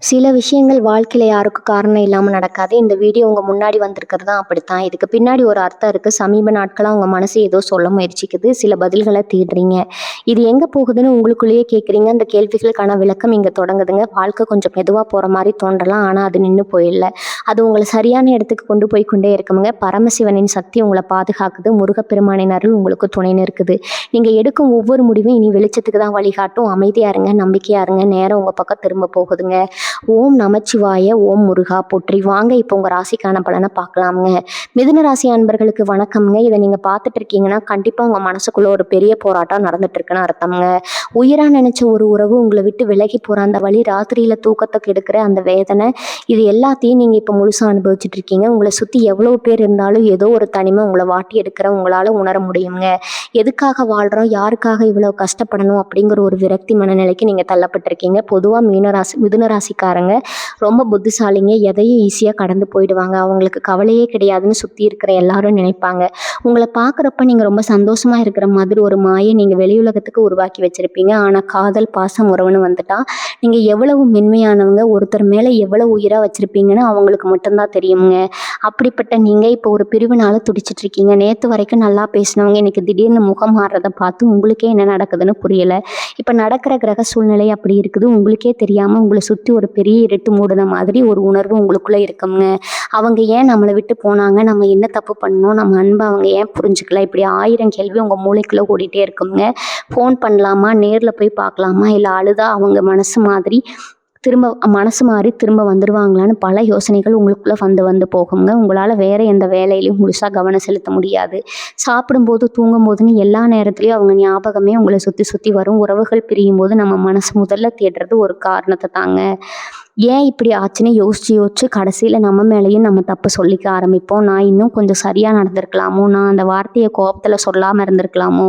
சில விஷயங்கள் வாழ்க்கையில யாருக்கும் காரணம் இல்லாம நடக்காது. இந்த வீடியோ உங்க முன்னாடி வந்திருக்கிறது தான் அப்படித்தான். இதுக்கு பின்னாடி ஒரு அர்த்தம் இருக்கு. சமீப நாட்களா உங்க மனசு ஏதோ சொல்ல முயற்சிக்குது. சில பதில்கள தேடுறீங்க. இது எங்க போகுதுன்னு உங்களுக்குள்ளேயே கேட்குறீங்க. அந்த கேள்விகளுக்கான விளக்கம் இங்க தொடங்குதுங்க. வாழ்க்கை கொஞ்சம் மெதுவா போற மாரி தோன்றலாம். ஆனா அது நின்னு போயில்ல. அது உங்கள சரியான இடத்துக்கு கொண்டு போய் கொண்டே இருக்குமுங்க. பரமசிவனின் சக்தி உங்கள பாதுகாக்குது. முருகப்பெருமானின் அருள் உங்களுக்கு துணைன்னு இருக்குது. நீங்க எடுக்கும் ஒவ்வொரு முடிவும் இனி வெளிச்சத்துக்கு தான் வழிகாட்டும். அமைதியா இருங்க, நம்பிக்கையா இருங்க. நேரம் உங்க பக்கம் திரும்ப போகுதுங்க. ஓம் நமச்சிவாய, ஓம் முருகா போற்றி. வாங்க இப்போ உங்க ராசிக்கான பலனை பார்க்கலாமுங்க. மிதுன ராசி அன்பர்களுக்கு வணக்கம்ங்க. இதை நீங்க பார்த்துட்டு இருக்கீங்கன்னா கண்டிப்பா உங்க மனசுக்குள்ள ஒரு பெரிய போராட்டம் நடந்துட்டு இருக்குன்னு அர்த்தம்ங்க. உயிரா நினைச்ச ஒரு உறவு உங்களை விட்டு விலகி போற அந்த வழி, ராத்திரியில தூக்கத்தை கெடுக்கிற அந்த வேதனை, இது எல்லாத்தையும் நீங்க இப்போ முழுசா அனுபவிச்சுட்டு இருக்கீங்க. உங்களை சுத்தி எவ்வளவு பேர் இருந்தாலும் ஏதோ ஒரு தனிமை உங்களை வாட்டி எடுக்கிற உங்களால உணர முடியுங்க. எதுக்காக வாழ்றோம், யாருக்காக இவ்வளவு கஷ்டப்படணும் அப்படிங்கிற ஒரு விரக்தி மனநிலைக்கு நீங்க தள்ளப்பட்டிருக்கீங்க. பொதுவா மிதுன ராசிக்காரங்க ரொம்ப புத்திசாலிங்க. எதையும் ஈஸியா கடந்து போயிடுவாங்க. அவங்களுக்கு கவலையே கிடையாதுன்னு சுத்தி இருக்கிற எல்லாரும் நினைப்பாங்க. உங்களை பார்க்குறப்ப நீங்க ரொம்ப சந்தோஷமா இருக்கிற மாதிரி ஒரு மாயை நீங்க வெளியுலகத்துக்கு உருவாக்கி வச்சிருப்பீங்க. ஆனா காதல், பாசம், உறவுன்னு வந்துட்டா நீங்க எவ்வளவு மென்மையானவங்க, ஒருத்தர் மேல எவ்வளவு உயிரா வச்சிருப்பீங்கன்னு அவங்களுக்கு மட்டும்தான் தெரியுங்க. அப்படிப்பட்ட நீங்க இப்போ ஒரு பிரிவினால துடிச்சிட்டு இருக்கீங்க. நேத்து வரைக்கும் நல்லா பேசினவங்க இன்னைக்கு திடீர்னு முகம் மாறுறத பார்த்து உங்களுக்கே என்ன நடக்குதுன்னு புரியல. இப்ப நடக்கிற கிரக சூழ்நிலை அப்படி இருக்குது. உங்களுக்கே தெரியாம உங்களை சுத்தி ஒரு பெரிய இருட்டு மூடின மாதிரி ஒரு உணர்வு உங்களுக்குள்ள இருக்குங்க. அவங்க ஏன் நம்மளை விட்டு போனாங்க, நம்ம என்ன தப்பு பண்ணோம், நம்ம அன்பை அவங்க ஏன் புரிஞ்சுக்கல, இப்படி 1000 கேள்வி உங்க மூளைக்குள்ள ஓடிட்டே இருக்குங்க. ஃபோன் பண்ணலாமா, நேர்ல போய் பார்க்கலாமா, இல்லை அழுதா அவங்க மனசு மாறி திரும்ப வந்துடுவாங்களான்னு பல யோசனைகள் உங்களுக்குள்ள வந்து வந்து போகுங்க. உங்களால் வேற எந்த வேலையிலையும் முழுசாக கவனம் செலுத்த முடியாது. சாப்பிடும்போது, தூங்கும்போதுன்னு எல்லா நேரத்துலையும் அவங்க ஞாபகமே உங்களை சுற்றி சுற்றி வரும். உறவுகள் பிரியும் போது நம்ம மனசு முதல்ல தேடுறது ஒரு காரணத்தை தாங்க. ஏன் இப்படி ஆச்சுன்னு யோசிச்சு யோசிச்சு கடைசியில் நம்ம மேலேயும் நம்ம தப்பு சொல்லிக்க ஆரம்பிப்போம். நான் இன்னும் கொஞ்சம் சரியாக நடந்திருக்கலாமோ, நான் அந்த வார்த்தையை கோபத்தில் சொல்லாமல் இருந்திருக்கலாமோ,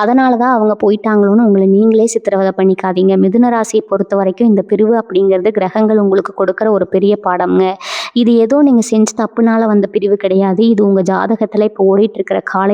அதனால தான் அவங்க போயிட்டாங்களோன்னு உங்களை நீங்களே சித்திரவதை பண்ணிக்காதீங்க. மிதுன ராசியை பொறுத்த வரைக்கும் இந்த பிரிவு அப்படிங்கிறது கிரகங்கள் உங்களுக்கு கொடுக்குற ஒரு பெரிய பாடம்ங்க. இது ஏதோ நீங்கள் செஞ்ச தப்புனால வந்த பிரிவு கிடையாது. இது உங்கள் ஜாதகத்தில் இப்போ ஓடிட்டு இருக்கிற கால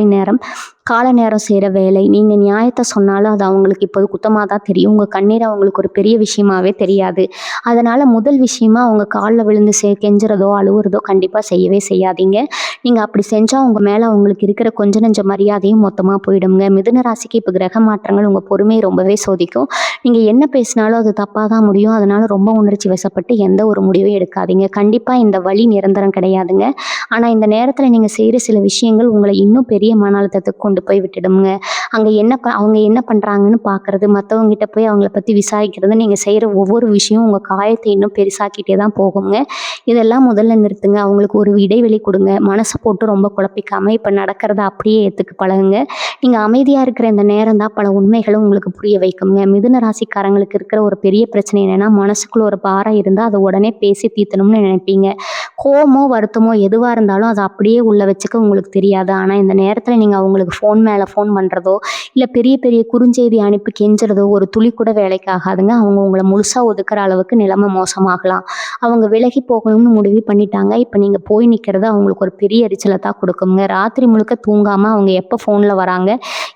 நேரம் செய்கிற வேலை. நீங்கள் நியாயத்தை சொன்னாலும் அது அவங்களுக்கு இப்போது குத்தமாக தான் தெரியும். உங்கள் கண்ணீர் அவங்களுக்கு ஒரு பெரிய விஷயமாவே தெரியாது. அதனால் முதல் விஷயமா அவங்க காலில் விழுந்து கெஞ்சுறதோ அழுவுறதோ கண்டிப்பாக செய்யவே செய்யாதீங்க. நீங்கள் அப்படி செஞ்சால் உங்கள் மேலே அவங்களுக்கு இருக்கிற கொஞ்ச நெஞ்ச மரியாதையும் மொத்தமாக போயிடுங்க. மிதுன ராசிக்கு இப்போ கிரக மாற்றங்கள் உங்கள் பொறுமையை ரொம்பவே சோதிக்கும். நீங்கள் என்ன பேசினாலும் அது தப்பாக தான் முடியும். அதனால் ரொம்ப உணர்ச்சி வசப்பட்டு எந்த ஒரு முடிவும் எடுக்காதீங்க. கண்டிப்பாக இந்த வழி நிரந்தரம் கிடையாதுங்க. ஆனால் இந்த நேரத்தில் நீங்கள் செய்கிற சில விஷயங்கள் உங்களை இன்னும் பெரிய மன அழுத்தத்துக்கு கொண்டு போய் விட்டுடுங்க. அவங்க என்ன பண்ணுறாங்கன்னு பார்க்குறது, மற்றவங்ககிட்ட போய் அவங்கள பற்றி விசாரிக்கிறது, நீங்கள் செய்கிற ஒவ்வொரு விஷயம் உங்கள் காயத்தை இன்னும் பெருசாக்கிட்டே தான் போகுங்க. இதெல்லாம் முதல்ல நிறுத்துங்க. அவங்களுக்கு ஒரு இடைவெளி கொடுங்க. மனசை போட்டு ரொம்ப குழப்பிக்காமல் இப்போ நடக்கிறத அப்படியே ஏற்றுக்கு பழகுங்க. நீங்கள் அமைதியாக இருக்கிற இந்த நேரம் தான் பல உண்மைகளும் உங்களுக்கு புரிய வைக்குங்க. மிதுன ராசிக்காரங்களுக்கு இருக்கிற ஒரு பெரிய பிரச்சனை என்னென்னா, மனசுக்குள்ள ஒரு பாரம் இருந்தால் அதை உடனே பேசி தீர்த்தணும்னு நினைப்பீங்க. கோவமோ வருத்தமோ எதுவாக இருந்தாலும் அதை அப்படியே உள்ள வச்சுக்க உங்களுக்கு தெரியாது. ஆனால் இந்த நேரத்தில் நீங்கள் அவங்களுக்கு ஃபோன் மேலே ஃபோன் பண்ணுறதோ, இல்லை பெரிய பெரிய குறுஞ்செய்தி அனுப்பி கெஞ்சுறதோ ஒரு துளி கூட வேலைக்கு ஆகாதுங்க. அவங்க உங்களை முழுசாக ஒதுக்குற அளவுக்கு நிலைமை மோசமாகலாம். அவங்க விலகி போகணும்னு முடிவு பண்ணிட்டாங்க. இப்போ நீங்கள் போய் நிற்கிறது அவங்களுக்கு ஒரு பெரிய எரிச்சலை தான் கொடுக்குங்க. ராத்திரி முழுக்க தூங்காமல் அவங்க எப்போ ஃபோனில் வராங்க,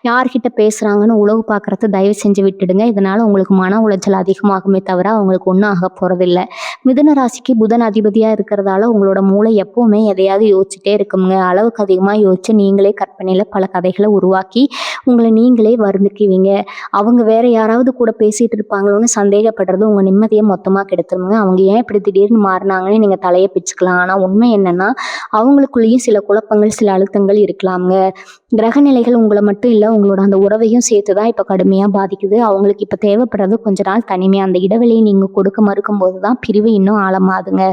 யார்கிட்ட பேசுகிறாங்கன்னு உளவு பார்க்குறத தயவு செஞ்சு விட்டுடுங்க. இதனால் உங்களுக்கு மன உளைச்சல் அதிகமாகுமே தவிர அவங்களுக்கு ஒன்றும் ஆக போகிறதில்ல. மிதுன ராசிக்கு புதன் அதிபதியாக இருக்கிறதால உங்களோட மூளை எப்போவுமே எதையாவது யோசிச்சுட்டே இருக்குங்க. அளவுக்கு அதிகமாக யோசிச்சு நீங்களே கற்பனையில் பல கதைகளை உருவாக்கி உங்களை நீங்களே வருந்துக்குவீங்க. அவங்க வேற யாராவது கூட பேசிகிட்டு இருப்பாங்களோன்னு சந்தேகப்படுறது உங்கள் நிம்மதியை மொத்தமாக கெடுத்துருங்க. அவங்க ஏன் இப்படி திடீர்னு மாறினாங்கன்னு நீங்கள் தலையை பிச்சுக்கலாம். ஆனால் உண்மை என்னென்னா, அவங்களுக்குள்ளேயும் சில குழப்பங்கள், சில அழுத்தங்கள் இருக்கலாமுங்க. கிரகநிலைகள் உங்களை மட்டும் இல்லை, உங்களோட அந்த உறவையும் சேர்த்து தான் இப்போ கடுமையாக பாதிக்குது. அவங்களுக்கு இப்போ தேவைப்படுறது கொஞ்ச நாள் தனிமை. அந்த இடைவெளியை நீங்கள் கொடுக்க மறுக்கும்போது தான் பிரிவு இன்னும் ஆழமாகுதுங்க.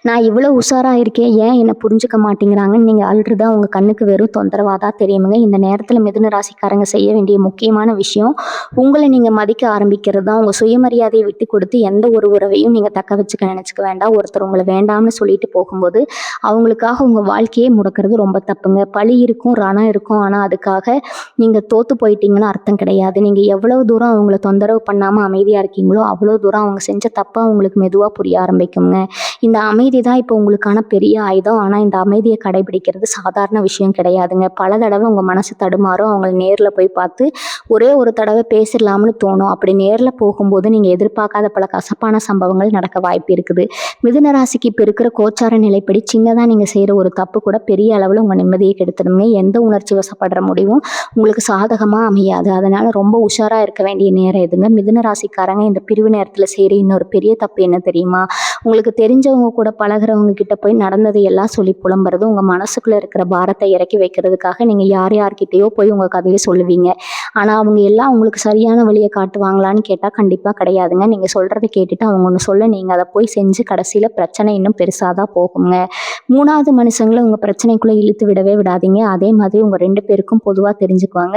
நான் இவ்வளோ உஷாராக இருக்கேன், ஏன் என்னை புரிஞ்சுக்க மாட்டேங்கிறாங்கன்னு நீங்கள் அழுறது அவங்க கண்ணுக்கு வெறும் தொந்தரவாக தான் தெரியுமுங்க. இந்த நேரத்தில் மிதுன ராசிக்காரங்க செய்ய வேண்டிய முக்கியமான விஷயம், உங்களை நீங்கள் மதிக்க ஆரம்பிக்கிறது தான். உங்கள் சுயமரியாதையை விட்டு கொடுத்து எந்த ஒரு உறவையும் நீங்கள் தக்க வச்சுக்க நினச்சிக்க வேண்டாம். ஒருத்தர் உங்களை வேண்டாம்னு சொல்லிட்டு போகும்போது அவங்களுக்காக உங்கள் வாழ்க்கையே முடக்கிறது ரொம்ப தப்புங்க. பழி இருக்கும், ரணம் இருக்கும், ஆனால் அதுக்காக நீங்கள் தோற்று போயிட்டீங்கன்னு அர்த்தம் கிடையாது. நீங்கள் எவ்வளோ தூரம் அவங்கள தொந்தரவு பண்ணாமல் அமைதியாக இருக்கீங்களோ அவ்வளோ தூரம் அவங்க செஞ்ச தப்பாக அவங்களுக்கு மெதுவாக புரிய ஆரம்பிக்குங்க. இந்த அமைதி தான் இப்போ உங்களுக்கான பெரிய ஆயுதம். ஆனால் இந்த அமைதியை கடைபிடிக்கிறது சாதாரண விஷயம் கிடையாதுங்க. பல தடவை உங்கள் மனசு தடுமாறும். அவங்கள நேரில் போய் பார்த்து ஒரே ஒரு தடவை பேசிடலாம்னு தோணும். அப்படி நேரில் போகும்போது நீங்கள் எதிர்பார்க்காத பல கசப்பான சம்பவங்கள் நடக்க வாய்ப்பு இருக்குது. மிதுன ராசிக்கு இப்போ இருக்கிற கோச்சார நிலைப்படி சின்னதாக நீங்கள் செய்கிற ஒரு தப்பு கூட பெரிய அளவில் உங்கள் நிம்மதியை கெடுத்துடுங்க. எந்த உணர்ச்சி வசப்படுற முடிவும் உங்களுக்கு சாதகமாக அமையாது. அதனால் ரொம்ப உஷாராக இருக்க வேண்டிய நேரம் எதுங்க. மிதுன ராசிக்காரங்க இந்த பிரிவு நேரத்தில் செய்கிற இன்னொரு பெரிய தப்பு என்ன தெரியுமா? உங்களுக்கு தெரிஞ்சவங்க கூட பழகிறவங்க கிட்ட போய் நடந்ததை எல்லாம் சொல்லி புலம்புறது. உங்கள் மனசுக்குள்ளே இருக்கிற பாரத்தை இறக்கி வைக்கிறதுக்காக நீங்கள் யார்கிட்டயோ போய் உங்கள் கதையை சொல்லுவீங்க. ஆனால் அவங்க எல்லாம் உங்களுக்கு சரியான வழியை காட்டுவாங்களான்னு கேட்டால் கண்டிப்பாக கிடையாதுங்க. நீங்கள் சொல்கிறத கேட்டுட்டு அவங்க ஒன்று சொல்ல நீங்கள் அதை போய் செஞ்சு கடைசியில் பிரச்சனை இன்னும் பெருசாக தான் போகுங்க. 3வது மனுஷங்களை உங்கள் பிரச்சனைக்குள்ளே இழுத்து விடவே விடாதீங்க. அதே மாதிரி உங்கள் 2 பேருக்கும் பொதுவாக தெரிஞ்சுக்குவாங்க.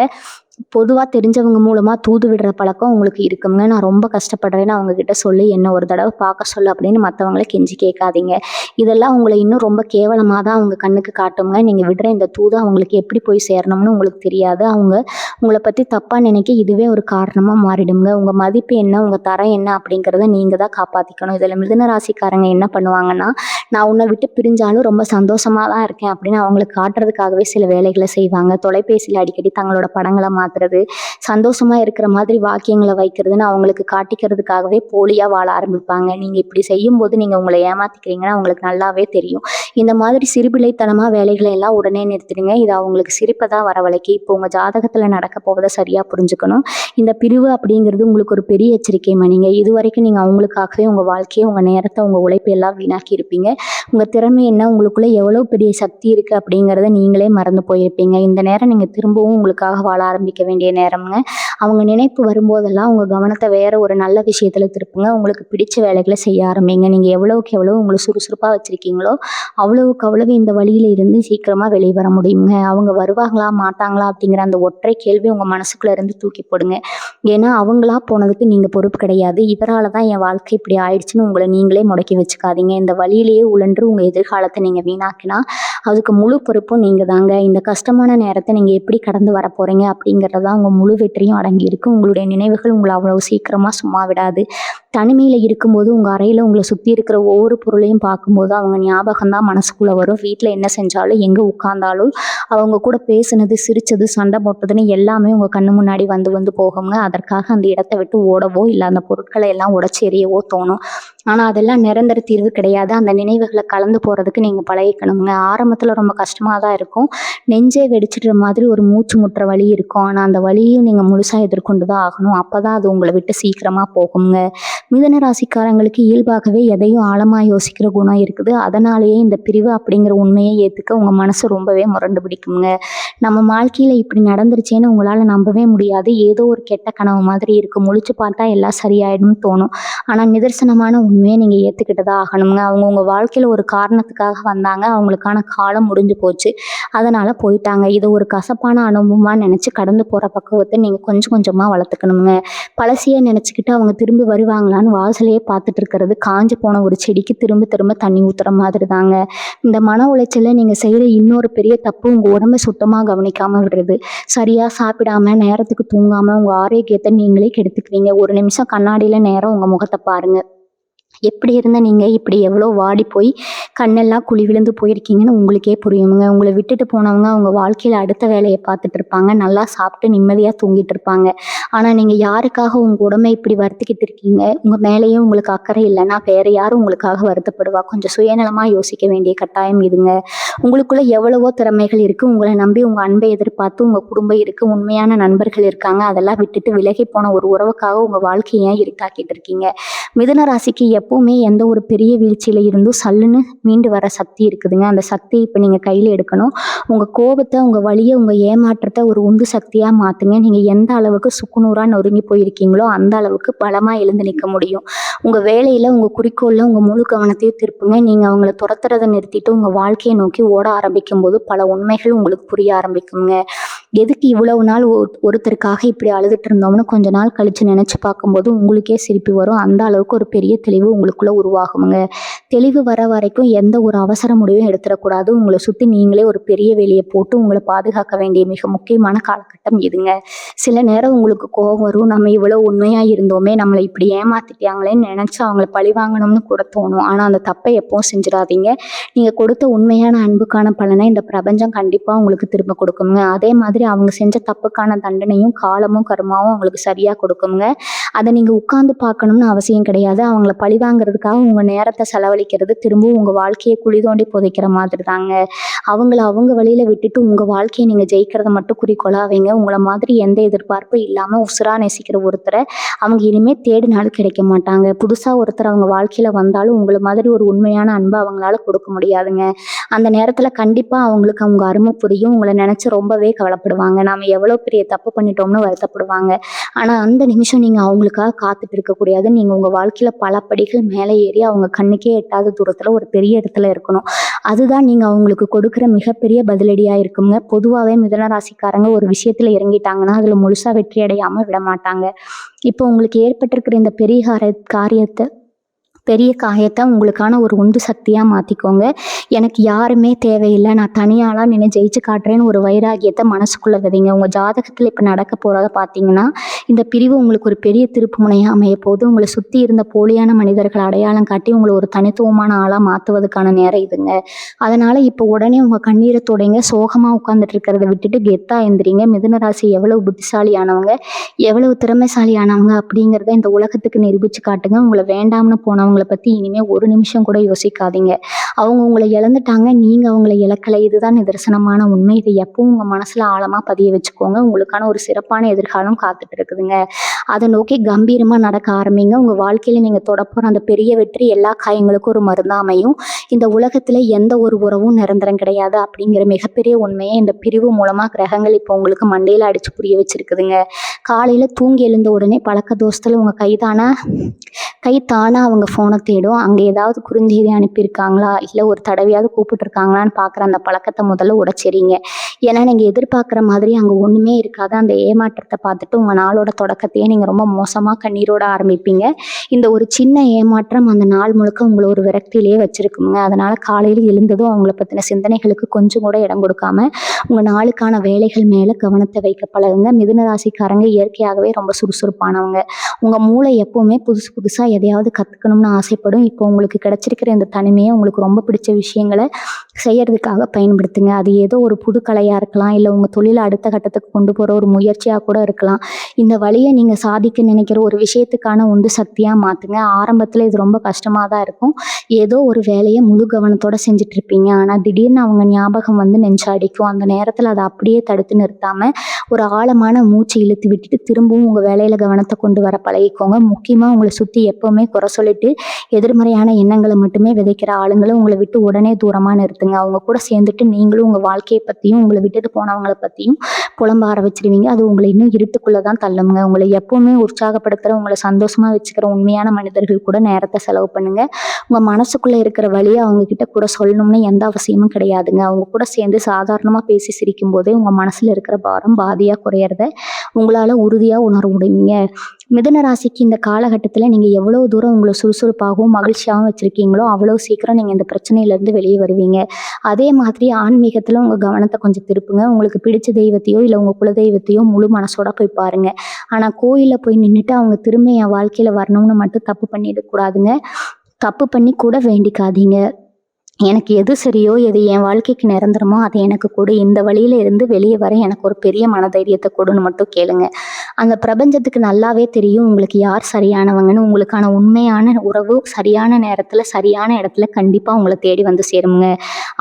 பொதுவாக தெரிஞ்சவங்க மூலமாக தூது விடுற பழக்கம் உங்களுக்கு இருக்குங்க. நான் ரொம்ப கஷ்டப்படுறேன்னு அவங்கக்கிட்ட சொல்லி என்ன ஒரு தடவை பார்க்க சொல்லு அப்படின்னு மற்றவங்கள கெஞ்சி கேட்காதீங்க. இதெல்லாம் உங்களை இன்னும் ரொம்ப கேவலமாக தான் அவங்க கண்ணுக்கு காட்டுங்க. நீங்கள் விடுற இந்த தூது அவங்களுக்கு எப்படி போய் சேரணும்னு உங்களுக்கு தெரியாது. அவங்க உங்களை பற்றி தப்பாக நினைக்க இதுவே ஒரு காரணமாக மாறிடுங்க. உங்கள் மதிப்பு என்ன, உங்கள் தரம் என்ன அப்படிங்கிறத நீங்கள் தான் காப்பாற்றிக்கணும். இதில் மிதுன ராசிக்காரங்க என்ன பண்ணுவாங்கன்னா, நான் உன்னை விட்டு பிரிஞ்சாலும் ரொம்ப சந்தோஷமாக தான் இருக்கேன் அப்படின்னு அவங்களுக்கு காட்டுறதுக்காகவே சில வேலைகளை செய்வாங்க. தொலைபேசியில் அடிக்கடி தங்களோட படங்களை மாற்றுறது, சந்தோஷமாக இருக்கிற மாதிரி வாக்கியங்களை வைக்கிறதுன்னு அவங்களுக்கு காட்டிக்கிறதுக்காகவே போலியாக வாழ ஆரம்பிப்பாங்க. நீங்கள் இப்படி செய்யும்போது நீங்கள் உங்களை ஏமாற்றிக்கிறீங்கன்னா அவங்களுக்கு நல்லாவே தெரியும். இந்த மாதிரி சிறுபிள்ளைத்தனமாக வேலைகளை எல்லாம் உடனே நிறுத்திடுங்க. இது அவங்களுக்கு சிரிப்பை தான் வரவழைக்கி. இப்போ உங்கள் ஜாதகத்தில் நடக்க போவதை சரியாக புரிஞ்சுக்கணும். இந்த பிரிவு அப்படிங்கிறது உங்களுக்கு ஒரு பெரிய எச்சரிக்கை மணிங்க. இது வரைக்கும் நீங்கள் அவங்களுக்காகவே உங்கள் வாழ்க்கையை, உங்கள் நேரத்தை, உங்கள் உழைப்பு எல்லாம் வீணாக்கி இருப்பீங்க. உங்கள் திறமை என்ன, உங்களுக்குள்ளே எவ்வளோ பெரிய சக்தி இருக்குது அப்படிங்கிறத நீங்களே மறந்து போயிருப்பீங்க. இந்த நேரம் நீங்கள் திரும்பவும் உங்களுக்காக வாழ ஆரம்பிக்க வேண்டிய நேரம்ங்க. அவங்க நினைப்பு வரும்போதெல்லாம் உங்கள் கவனத்தை வேற ஒரு நல்ல விஷயத்தில் திருப்புங்க. உங்களுக்கு பிடிச்ச வேலைகளை செய்ய ஆரம்பிங்க. நீங்கள் எவ்வளவுக்கு எவ்வளோ உங்களை சுறுசுறுப்பாக வச்சுருக்கீங்களோ அவ்வளவுக்கு அவ்வளவு இந்த வழியில் இருந்து சீக்கிரமாக வெளியே வர முடியுங்க. அவங்க வருவாங்களா மாட்டாங்களா அப்படிங்கிற அந்த ஒற்றை கேள்வி உங்கள் மனசுக்குள்ளே இருந்து தூக்கி போடுங்க. ஏன்னா அவங்களா போனதுக்கு நீங்கள் பொறுப்பு கிடையாது. இதனால தான் என் வாழ்க்கை இப்படி ஆயிடுச்சுன்னு உங்களை நீங்களே முடக்கி வச்சுக்காதீங்க. இந்த வழியிலேயே உழன்று உங்கள் எதிர்காலத்தை நீங்கள் வீணாக்கினா அதுக்கு முழு பொறுப்பும் நீங்கள் தாங்க. இந்த கஷ்டமான நேரத்தை நீங்கள் எப்படி கடந்து வர போகிறீங்க அப்படிங்கிறதான் உங்கள் முழு வெற்றியும் அடங்கியிருக்கு. உங்களுடைய நினைவுகள் உங்களை அவ்வளோ சீக்கிரமாக சும்மா விடாது. தனிமையில் இருக்கும்போது உங்கள் அறையில் உங்களை சுற்றி இருக்கிற ஒவ்வொரு பொருளையும் பார்க்கும்போது அவங்க ஞாபகம் தான் மனசுக்குள்ளே வரும். வீட்டில் என்ன செஞ்சாலும், எங்கே உட்கார்ந்தாலும், அவங்க கூட பேசுனது, சிரித்தது, சண்டை போட்டதுன்னு எல்லாமே உங்கள் கண்ணு முன்னாடி வந்து வந்து போகுங்க. அதற்காக அந்த இடத்த விட்டு ஓடவோ இல்லை அந்த பொருட்களை எல்லாம் உடச்சி எறியவோ தோணும். ஆனால் அதெல்லாம் நிரந்தர தீர்வு கிடையாது. அந்த நினைவுகளை கலந்து போகிறதுக்கு நீங்கள் பழகிக்கணுங்க. ஆரம்பத்தில் ரொம்ப கஷ்டமாக தான் இருக்கும். நெஞ்சே வெடிச்சிடுற மாதிரி ஒரு மூச்சு முட்டுற வலி இருக்கும். ஆனால் அந்த வலியையும் நீங்கள் முழுசாக எதிர்கொண்டு தான் ஆகணும். அப்போ தான் அது உங்களை விட்டு சீக்கிரமாக போகுங்க. மிதுன ராசிக்காரங்களுக்கு இயல்பாகவே எதையும் ஆழமாக யோசிக்கிற குணம் இருக்குது. அதனாலேயே இந்த பிரிவு அப்படிங்கிற உண்மையை ஏற்றுக்க உங்கள் மனசு ரொம்பவே முரண்டு பிடிக்குங்க. நம்ம வாழ்க்கையில் இப்படி நடந்துருச்சேன்னு உங்களால் நம்பவே முடியாது. ஏதோ ஒரு கெட்ட கனவு மாதிரி இருக்குது. முழிச்சு பார்த்தா எல்லாம் சரியாயிடும்னு தோணும். ஆனால் நிதர்சனமான உண்மையை நீங்கள் ஏற்றுக்கிட்டு தான் ஆகணுங்க. அவங்க உங்கள் வாழ்க்கையில் ஒரு காரணத்துக்காக வந்தாங்க. அவங்களுக்கான காலம் முடிஞ்சு போச்சு. அதனால் போயிட்டாங்க. இதை ஒரு கசப்பான அனுபவமாக நினச்சி கடந்து போகிற பக்குவத்தை நீங்கள் கொஞ்சம் கொஞ்சமாக வளர்த்துக்கணுங்க. பழசையே நினச்சிக்கிட்டு அவங்க திரும்பி வருவாங்களான்னு வாசலையே பார்த்துட்டு இருக்கிறது காஞ்சு போன ஒரு செடிக்கு திரும்ப திரும்ப தண்ணி ஊற்றுற மாதிரி தாங்க. இந்த மன உளைச்சலில் நீங்கள் செய்கிற இன்னொரு பெரிய தப்பு உங்கள் உடம்பை சுத்தமாக கவனிக்காமல் விடுறது. சரியாக சாப்பிடாமல், நேரத்துக்கு தூங்காமல் உங்கள் ஆரோக்கியத்தை நீங்களே கெடுத்துக்குவீங்க. ஒரு நிமிஷம் கண்ணாடியில் நேரம் உங்கள் முகத்தை பாருங்கள். எப்படி இருந்த நீங்கள் இப்படி எவ்வளோ வாடி போய் கண்ணெல்லாம் குழி விழுந்து போயிருக்கீங்கன்னு உங்களுக்கே புரியுங்க. உங்களை விட்டுட்டு போனவங்க அவங்க வாழ்க்கையில் அடுத்த வேலையை பார்த்துட்டு இருப்பாங்க. நல்லா சாப்பிட்டு நிம்மதியாக தூங்கிட்டு இருப்பாங்க. ஆனால் நீங்கள் யாருக்காக உங்கள் உடம்பை இப்படி வருத்திக்கிட்டு இருக்கீங்க? உங்கள் மேலேயும் உங்களுக்கு அக்கறை இல்லைன்னா வேறு யாரும் உங்களுக்காக வருத்தப்படுவா? கொஞ்சம் சுயநலமாக யோசிக்க வேண்டிய கட்டாயம் இதுங்க. உங்களுக்குள்ள எவ்வளவோ திறமைகள் இருக்குது. உங்களை நம்பி உங்கள் அன்பை எதிர்பார்த்து உங்கள் குடும்பம் இருக்குது, உண்மையான நண்பர்கள் இருக்காங்க. அதெல்லாம் விட்டுட்டு விலகி போன ஒரு உறவுக்காக உங்கள் வாழ்க்கையை ஏன் இருட்டாக்கிட்டு இருக்கீங்க? மிதுன ராசிக்கு எப்பவுமே எந்த ஒரு பெரிய வீழ்ச்சியில் இருந்தும் சல்லுன்னு மீண்டு வர சக்தி இருக்குதுங்க. அந்த சக்தியை இப்போ நீங்கள் கையில் எடுக்கணும். உங்கள் கோபத்தை, உங்கள் வலியை, உங்கள் ஏமாற்றத்தை ஒரு உந்து சக்தியாக மாற்றுங்க. நீங்கள் எந்த அளவுக்கு சுக்குநூறாக நொறுங்கி போயிருக்கீங்களோ அந்த அளவுக்கு பலமாக எழுந்து நிற்க முடியும். உங்கள் வேலையில், உங்கள் குறிக்கோளில் உங்கள் முழு கவனத்தையும் திருப்புங்க. நீங்கள் அவங்கள துரத்துறதை நிறுத்திட்டு உங்கள் வாழ்க்கையை நோக்கி ஓட ஆரம்பிக்கும் போது பல உண்மைகள் உங்களுக்கு புரிய ஆரம்பிக்குங்க. எதுக்கு இவ்வளவு நாள் ஒருத்தருக்காக இப்படி அழுதுட்டு இருந்தோம்னு கொஞ்ச நாள் கழிச்சு நினைச்சு பார்க்கும்போது உங்களுக்கே சிரிப்பு வரும். அந்த அளவுக்கு ஒரு பெரிய தெளிவு உங்களுக்குள்ள உருவாகுங்க. தெளிவு வர வரைக்கும் எந்த ஒரு அவசர முடிவும் எடுத்துடக்கூடாது. உங்களை சுற்றி நீங்களே ஒரு பெரிய வேலையை போட்டு உங்களை பாதுகாக்க வேண்டிய மிக முக்கியமான காலகட்டம் இதுங்க. சில நேரம் உங்களுக்கு கோபம் வரும். நம்ம இவ்வளோ உண்மையாக இருந்தோமே, நம்மளை இப்படி ஏமாத்திட்டாங்களேன்னு நினச்சி அவங்கள பழி வாங்கணும்னு கூட தோணும். ஆனால் அந்த தப்பை எப்பவும் செஞ்சிடாதீங்க. நீங்கள் கொடுத்த உண்மையான அன்புக்கான பலனை இந்த பிரபஞ்சம் கண்டிப்பாக உங்களுக்கு திரும்ப கொடுக்குங்க. அதே மாதிரி அவங்க செஞ்ச தப்புக்கான தண்டனையும் காலமும் கருமாவும் அவங்களுக்கு சரியாக கொடுக்குங்க. அதை நீங்கள் உட்கார்ந்து பார்க்கணும்னு அவசியம் கிடையாது. அவங்கள பழி வாங்குறதுக்காக உங்கள் நேரத்தை செலவழிக்கிறது திரும்பவும் உங்கள் வாழ்க்கையை குழி தோண்டி புதைக்கிற மாதிரி தாங்க. அவங்கள அவங்க வழியில் விட்டுட்டு உங்கள் வாழ்க்கையை நீங்கள் ஜெயிக்கிறத மட்டும் குறிக்கோளாக வைங்க. உங்களை மாதிரி எந்த எதிர்பார்ப்பும் இல்லாமல் உசுரா நேசிக்கிற ஒருத்தரை அவங்க இனிமேல் தேடினாலும் கிடைக்க மாட்டாங்க. புதுசாக ஒருத்தர் அவங்க வாழ்க்கையில் வந்தாலும் உங்களை மாதிரி ஒரு உண்மையான அன்பை அவங்களால கொடுக்க முடியாதுங்க. அந்த நேரத்தில் கண்டிப்பாக அவங்களுக்கு அவங்க அருமை புரியும். உங்களை நினச்சி ரொம்பவே கவலைப்படுவாங்க. நாம் எவ்வளோ பெரிய தப்பு பண்ணிட்டோம்னு வருத்தப்படுவாங்க. ஆனால் அந்த நிமிஷம் நீங்கள் அவங்களுக்காக காத்துட்டு இருக்கக்கூடாது. நீங்கள் உங்கள் வாழ்க்கையில் பல படிகள் மேலே ஏறி அவங்க கண்ணுக்கே எட்டாத தூரத்தில் ஒரு பெரிய இடத்துல இருக்கணும். அதுதான் நீங்கள் அவங்களுக்கு கொடுக்குற மிகப்பெரிய பதிலடியாக இருக்குங்க. பொதுவாகவே மிதுன ராசிக்காரங்க ஒரு விஷயத்தில் இறங்கிட்டாங்கன்னா அதில் முழுசாக வெற்றி அடையாமல் விட மாட்டாங்க. இப்போ உங்களுக்கு ஏற்பட்டிருக்கிற இந்த பெரிய காயத்தை உங்களுக்கான ஒரு உந்து சக்தியாக மாற்றிக்கோங்க. எனக்கு யாருமே தேவையில்லை, நான் தனியாளாக நின்று ஜெயிச்சு காட்டுறேன்னு ஒரு வைராகியத்தை மனசுக்குள்ளே விதைங்க. உங்கள் ஜாதகத்தில் இப்போ நடக்க போகிறத பார்த்தீங்கன்னா இந்த பிரிவு உங்களுக்கு ஒரு பெரிய திருப்பு முனையாக அமைய போது. உங்களை சுற்றி இருந்த போலியான மனிதர்களை அடையாளம் காட்டி உங்களை ஒரு தனித்துவமான ஆளாக மாற்றுவதற்கான நேரம் இதுங்க. அதனால் இப்போ உடனே உங்கள் கண்ணீரை தொடங்க. சோகமாக உட்காந்துட்டு இருக்கிறத விட்டுட்டு கெத்தாக எந்திரிங்க. மிதுன ராசி எவ்வளவு புத்திசாலியானவங்க, எவ்வளவு திறமைசாலியானவங்க அப்படிங்கிறத இந்த உலகத்துக்கு நிரூபித்து காட்டுங்க. உங்களை வேண்டாம்னு போனவங்க பத்தி இனிமே ஒரு நிமிஷம் கூட யோசிக்காதீங்க. அவங்க உங்களை இழந்துட்டாங்க, நீங்க அவங்களை இழக்கலை. இதுதான் நிதர்சனமான உண்மை. இதை எப்பவும் உங்க மனசுல ஆழமா பதிய வச்சுக்கோங்க. உங்களுக்கான ஒரு சிறப்பான எதிர்காலம் காத்துட்டு இருக்குதுங்க. அதை நோக்கி கம்பீரமா நடக்க ஆரம்பிங்க. உங்க வாழ்க்கையில நீங்க தொடப்போற அந்த பெரிய வெற்றி எல்லா காயங்களுக்கும் ஒரு மருந்தா அமையும். இந்த உலகத்துல எந்த ஒரு உறவும் நிரந்தரம் கிடையாது அப்படிங்கிற மிகப்பெரிய உண்மையை இந்த பிரிவு மூலமா கிரகங்கள் இப்போ உங்களுக்கு மண்டையில அடிச்சு புரிய வச்சிருக்குதுங்க. காலையில தூங்கி எழுந்த உடனே பழக்க தோசத்துல உங்க கை தானா அவங்க ஃபோனை தேடும். அங்கே ஏதாவது குறுஞ்செய்தி அனுப்பியிருக்காங்களா, இல்லை ஒரு தடவையாவது கூப்பிட்டுருக்காங்களான்னு பார்க்குற அந்த பழக்கத்தை முதல்ல உடைச்சிறீங்க. ஏன்னா நீங்கள் எதிர்பார்க்குற மாதிரி அங்கே ஒன்றுமே இருக்காது. அந்த ஏமாற்றத்தை பார்த்துட்டு உங்கள் நாளோட தொடக்கத்தையே நீங்கள் ரொம்ப மோசமாக கண்ணீரோட ஆரம்பிப்பீங்க. இந்த ஒரு சின்ன ஏமாற்றம் அந்த நாள் முழுக்க உங்களை ஒரு விரக்தியிலேயே வச்சுருக்குங்க. அதனால் காலையில் எழுந்ததும் அவங்கள பற்றின சிந்தனைகளுக்கு கொஞ்சம் கூட இடம் கொடுக்காம உங்கள் நாளுக்கான வேலைகள் மேலே கவனத்தை வைக்க பழகுங்க. மிதுன ராசிக்காரங்க இயற்கையாகவே ரொம்ப சுறுசுறுப்பானவங்க. உங்கள் மூளை எப்போவுமே புதுசாக எதையாவது கற்றுக்கணும்னு ஆசைப்படும். இப்போ உங்களுக்கு கிடைச்சிருக்கிற இந்த தனிமையை உங்களுக்கு ரொம்ப பிடிச்ச விஷயங்களை செய்யறதுக்காக பயன்படுத்துங்க. அது ஏதோ ஒரு புது கலையாக இருக்கலாம், இல்லை உங்கள் தொழிலை அடுத்த கட்டத்துக்கு கொண்டு போகிற ஒரு முயற்சியாக கூட இருக்கலாம். இந்த வழியை நீங்கள் சாதிக்க நினைக்கிற ஒரு விஷயத்துக்கான உந்து சக்தியாக மாற்றுங்க. ஆரம்பத்தில் இது ரொம்ப கஷ்டமாக தான் இருக்கும். ஏதோ ஒரு வேலையை முழு கவனத்தோடு செஞ்சுட்டு இருப்பீங்க. ஆனால் திடீர்னு அவங்க ஞாபகம் வந்து நெஞ்சு அடிக்கும். அந்த நேரத்தில் அதை அப்படியே தடுத்து நிறுத்தாமல் ஒரு ஆழமான மூச்சு இழுத்து விட்டுட்டு திரும்பவும் உங்கள் வேலையில் கவனத்தை கொண்டு வர பழகிக்கோங்க. முக்கியமாக உங்களை சுற்றி எப்போவுமே குறை சொல்லிட்டு எதிர்மறையான எண்ணங்களை மட்டுமே விதைக்கிற ஆளுங்களை உங்களை விட்டு உடனே தூரமாக நிறுத்துங்க. அவங்க கூட சேர்ந்துட்டு நீங்களும் உங்கள் வாழ்க்கையை பற்றியும் உங்களை விட்டுட்டு போனவங்களை பற்றியும் புலம்ப ஆரம்பிச்சிருவீங்க. அது உங்களை இன்னும் இருட்டுக்குள்ளே தான் தள்ளுங்க. உங்களை எப்போவுமே உற்சாகப்படுத்துகிற, உங்களை சந்தோஷமாக வச்சுக்கிற உண்மையான மனிதர்கள் கூட நேரத்தை செலவு பண்ணுங்க. உங்கள் மனசுக்குள்ளே இருக்கிற வழியை அவங்க கிட்ட கூட சொல்லணும்னு எந்த அவசியமும் கிடையாதுங்க. அவங்க கூட சேர்ந்து சாதாரணமாக பேசி சிரிக்கும் போதே உங்கள் மனசில் இருக்கிற பாரம் பாதியாக குறையிறத உங்களால் உறுதியாக உணர முடியுங்க. மிதுன ராசிக்கு இந்த காலகட்டத்தில் நீங்கள் எவ்வளோ தூரம் உங்களை சுறுசுறுப்பாகவும் மகிழ்ச்சியாகவும் வச்சுருக்கீங்களோ அவ்வளோ சீக்கிரம் நீங்கள் இந்த பிரச்சனையிலேருந்து வெளியே வருவீங்க. அதே மாதிரி ஆன்மீகத்தில் உங்கள் கவனத்தை கொஞ்சம் திருப்புங்க. உங்களுக்கு பிடிச்ச தெய்வத்தையோ இல்லை உங்கள் குலதெய்வத்தையோ முழு மனசோட போய் பாருங்கள். ஆனால் கோயிலில் போய் நின்றுட்டு அவங்க திரும்ப என் வாழ்க்கையில் வரணும்னு மட்டும் தப்பு பண்ணிடக்கூடாதுங்க. தப்பு பண்ணி கூட வேண்டிக்காதீங்க. எனக்கு எது சரியோ, எது என் வாழ்க்கைக்கு நிரந்தரமோ அதை எனக்கு கொடு. இந்த வழியில இருந்து வெளியே வர எனக்கு ஒரு பெரிய மனதைரியத்தை கொடுன்னு மட்டும் கேளுங்க. அந்த பிரபஞ்சத்துக்கு நல்லாவே தெரியும் உங்களுக்கு யார் சரியானவங்கன்னு. உங்களுக்கான உண்மையான உறவு சரியான நேரத்தில் சரியான இடத்துல கண்டிப்பாக உங்களை தேடி வந்து சேருங்க.